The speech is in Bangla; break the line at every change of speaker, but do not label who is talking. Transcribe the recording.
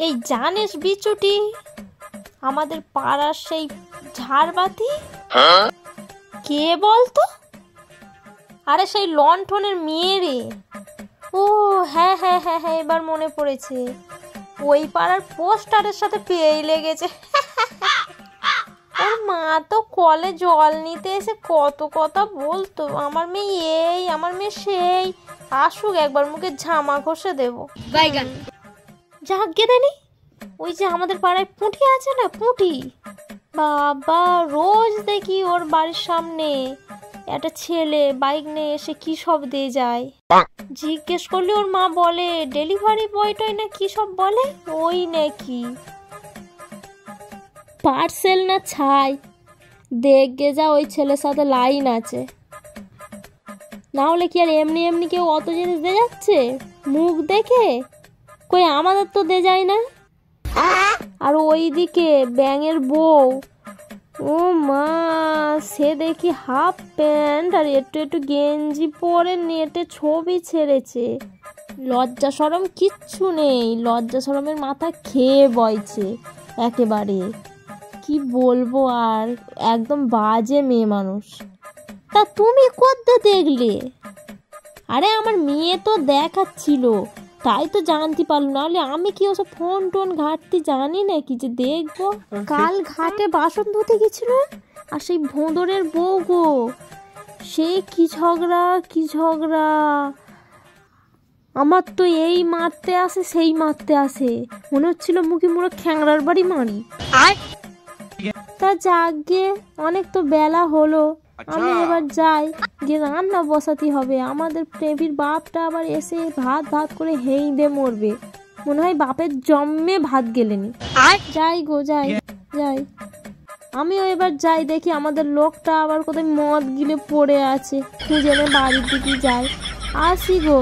এই জানিস বিচুটি, আমাদের পাড়ার সেই ঝাড়বাতি কে বলতো? আরে সেই লণ্ঠনের মেয়ে রে। ও হ্যাঁ হ্যাঁ হ্যাঁ হ্যাঁ, এবার মনে পড়েছে। ওই পাড়ার পোস্টারের সাথে পেয়েই লেগেছে। ওর মা তো কলে জল নিতে এসে কত কথা বলতো, আমার মেয়ে এই, আমার মেয়ে সেই, আসুক একবার মুখে ঝামা ঘষে দেবো। যাকে দেনি, ওই যে আমাদের পাড়ায় পুঁটি আছে না, পুঁটি, বাবা রোজ দেখি ওর বাড়ির সামনে একটা ছেলে বাইক নিয়ে এসে কি সব দিয়ে যায়। জিজ্ঞেস করলে ওর মা বলে ডেলিভারি বয়টাই না কি সব বলে, ওই নাকি পার্সেল না ছাই, দেখবে যা ওই ছেলের সাথে লাইন আছে। না হলে কি আর এমনি এমনি কেউ অত জিনিস দিয়ে যাচ্ছে মুখ দেখে? কই আমাদের তো দে যায় না। আর ওইদিকে ব্যাঙের বউ, ও মা, সে দেখি হাফ প্যান্ট আর একটু একটু গেঞ্জি পরে নেটে ছবি ছেড়েছে। লজ্জা শরম কিচ্ছু নেই, লজ্জা শরমের মাথা খেয়ে বইছে একেবারে। কি বলবো আর, একদম বাজে মেয়ে মানুষ। তা তুমি কোথা দেখলে? আরে আমার মেয়ে তো দেখাচ্ছিল, তাই তো জানতে পারলো, নাহলে আমি কি ওসব ফোন টোন ঘাটতে জানি নাকি যে দেখবো। কাল ঘাটে বাসন ধুতে গেছিল, আর সেই ভোঁদরের বউ গো, সে কি ঝগড়া কি ঝগড়া। আমার তো এই মারতে আসে সেই মারতে আসে, মনে হচ্ছিল মুখে মুড়ো খ্যাংরার বাড়ি মারি। তা যাগে, অনেক তো বেলা হলো, আমি এবার যাই, গিয়ে রান্না বসাতে হবে। আমাদের প্রেমির বাপটা আবার এসে ভাত ভাত করে হেই দে মরবে, মনে হয় বাপের জন্মে ভাত গেলেনি। যাই গো যাই যাই, আমিও এবার যাই, দেখি আমাদের লোকটা আবার কোথায় মদ গিলে পড়ে আছে, খুঁজে বাড়ির দিকে যাই। আসি গো।